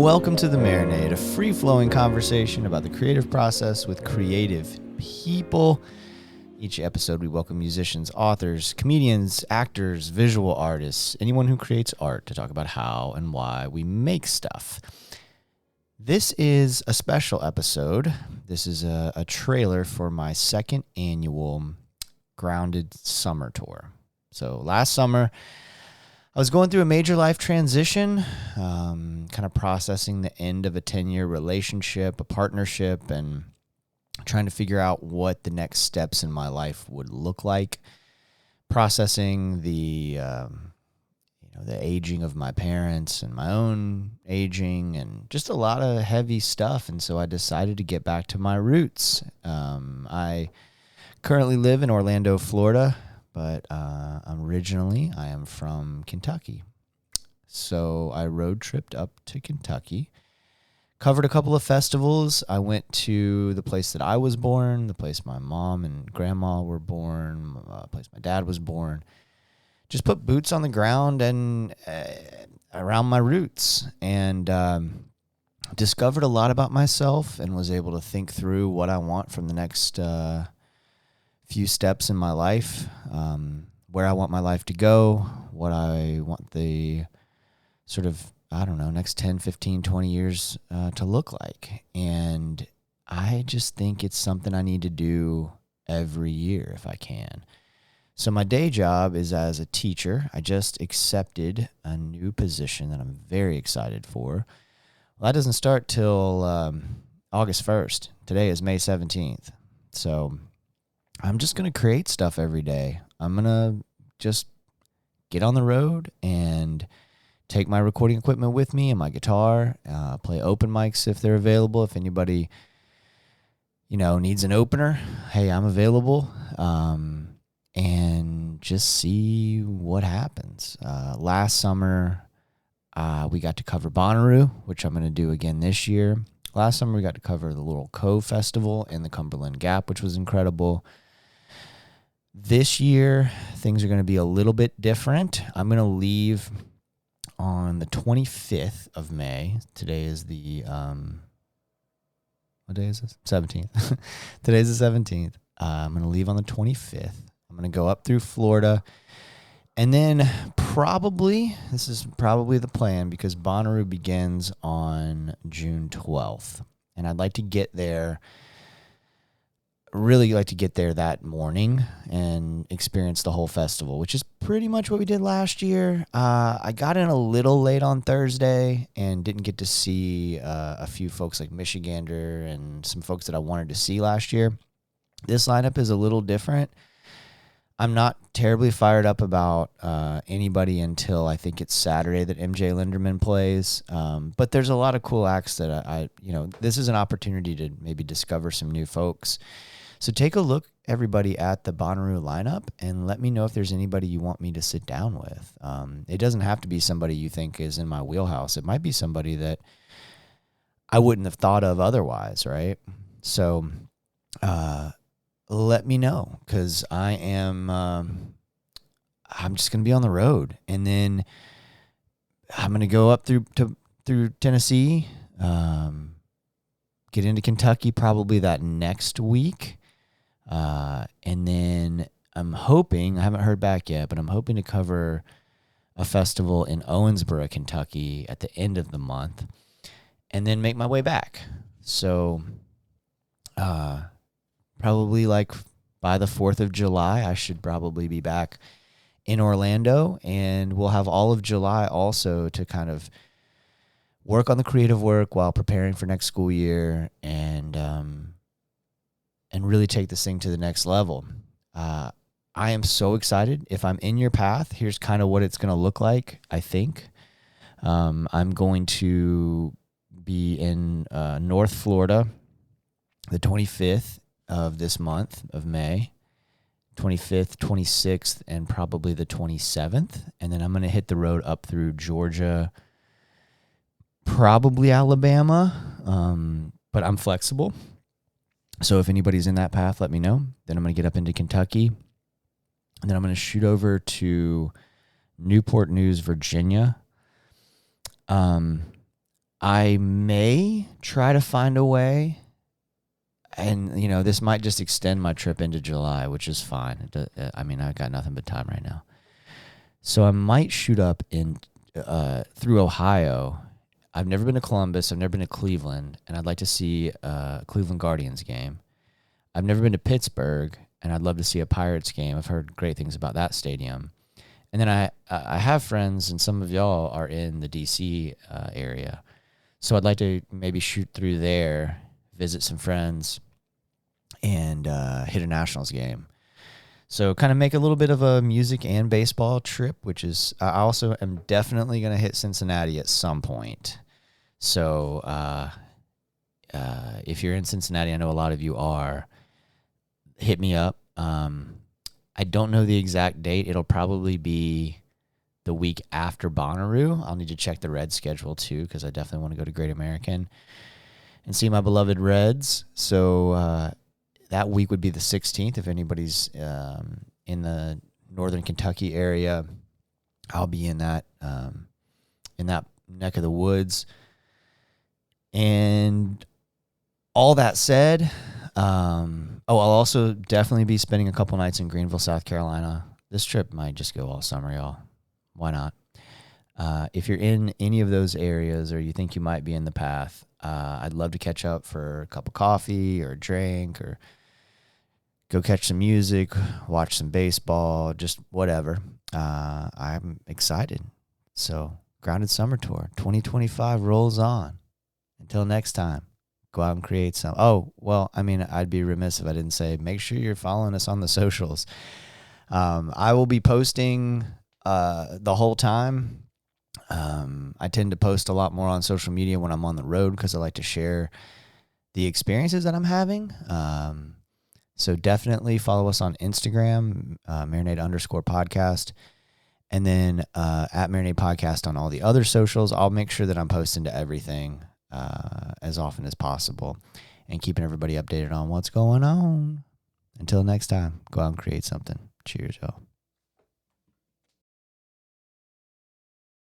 Welcome to the Marinade, a free-flowing conversation about the creative process with creative people. Each episode, we welcome musicians, authors, comedians, actors, visual artists, anyone who creates art to talk about how and why we make stuff. This is a special episode. This is a trailer for my second annual Grounded Summer Tour. So last summer, I was going through a major life transition, kind of processing the end of a 10-year relationship, a partnership, and trying to figure out what the next steps in my life would look like. Processing the aging of my parents and my own aging and just a lot of heavy stuff. And so I decided to get back to my roots. I currently live in Orlando, Florida. But originally, I am from Kentucky. So I road tripped up to Kentucky, covered a couple of festivals. I went to the place that I was born, the place my mom and grandma were born, the place my dad was born. Just put boots on the ground and around my roots, and discovered a lot about myself and was able to think through what I want from the next few steps in my life, where I want my life to go, what I want the sort of, next 10, 15, 20 years to look like. And I just think it's something I need to do every year if I can. So my day job is as a teacher. I just accepted a new position that I'm very excited for. Well, that doesn't start till August 1st. Today is May 17th. So I'm just going to create stuff every day. I'm going to just get on the road and take my recording equipment with me and my guitar, play open mics if they're available. If anybody, needs an opener, hey, I'm available, and just see what happens. Last summer, we got to cover Bonnaroo, which I'm going to do again this year. Last summer, we got to cover the Laurel Cove Festival in the Cumberland Gap, which was incredible. This year, things are going to be a little bit different. I'm going to leave on the 25th of May. Today is the, what day is this? 17th. Today's the 17th. I'm going to leave on the 25th. I'm going to go up through Florida. And then this is probably the plan, because Bonnaroo begins on June 12th. And I'd like to get there that morning and experience the whole festival, which is pretty much what we did last year. I got in a little late on Thursday and didn't get to see a few folks like Michigander and some folks that I wanted to see last year. This lineup is a little different. I'm not terribly fired up about anybody until I think it's Saturday that MJ Linderman plays. But there's a lot of cool acts that this is an opportunity to maybe discover some new folks. So take a look, everybody, at the Bonnaroo lineup and let me know if there's anybody you want me to sit down with. It doesn't have to be somebody you think is in my wheelhouse. It might be somebody that I wouldn't have thought of otherwise, right? So let me know, because I'm just going to be on the road. And then I'm going to go up through Tennessee, get into Kentucky probably that next week. And then I'm hoping, I haven't heard back yet, but I'm hoping to cover a festival in Owensboro, Kentucky at the end of the month, and then make my way back. So probably like by the 4th of July, I should probably be back in Orlando, and we'll have all of July also to kind of work on the creative work while preparing for next school year, and really take this thing to the next level. I am so excited. If I'm in your path, here's kind of what it's going to look like, I think. I'm going to be in North Florida the 25th of this month of May, 25th, 26th, and probably the 27th. And then I'm going to hit the road up through Georgia, probably Alabama, but I'm flexible. So if anybody's in that path, let me know. Then I'm going to get up into Kentucky. And then I'm going to shoot over to Newport News, Virginia. I may try to find a way, and this might just extend my trip into July, which is fine. I've got nothing but time right now, so I might shoot up in through Ohio. I've never been to Columbus. I've never been to Cleveland, and I'd like to see a Cleveland Guardians game. I've never been to Pittsburgh, and I'd love to see a Pirates game. I've heard great things about that stadium. And then I have friends, and some of y'all are in the D.C. Area. So I'd like to maybe shoot through there, visit some friends, and hit a Nationals game. So kind of make a little bit of a music and baseball trip, which is I also am definitely going to hit Cincinnati at some point. So if you're in Cincinnati, I know a lot of you are, hit me up. I don't know the exact date. It'll probably be the week after Bonnaroo. I'll need to check the Reds schedule too, because I definitely want to go to Great American and see my beloved Reds. So that week would be the 16th. If anybody's in the northern Kentucky area, I'll be in that neck of the woods. And all that said, I'll also definitely be spending a couple nights in Greenville, South Carolina. This trip might just go all summer, y'all. Why not? If you're in any of those areas or you think you might be in the path, I'd love to catch up for a cup of coffee or a drink, or go catch some music, watch some baseball, just whatever. I'm excited. So, Grounded Summer Tour 2025 rolls on. Until next time, go out and create some. Oh, well, I'd be remiss if I didn't say, make sure you're following us on the socials. I will be posting the whole time. I tend to post a lot more on social media when I'm on the road, because I like to share the experiences that I'm having. So definitely follow us on Instagram, Marinade_podcast. And then at Marinade Podcast on all the other socials. I'll make sure that I'm posting to everything as often as possible, and keeping everybody updated on what's going on. Until next time, go out and create something. Cheers, y'all.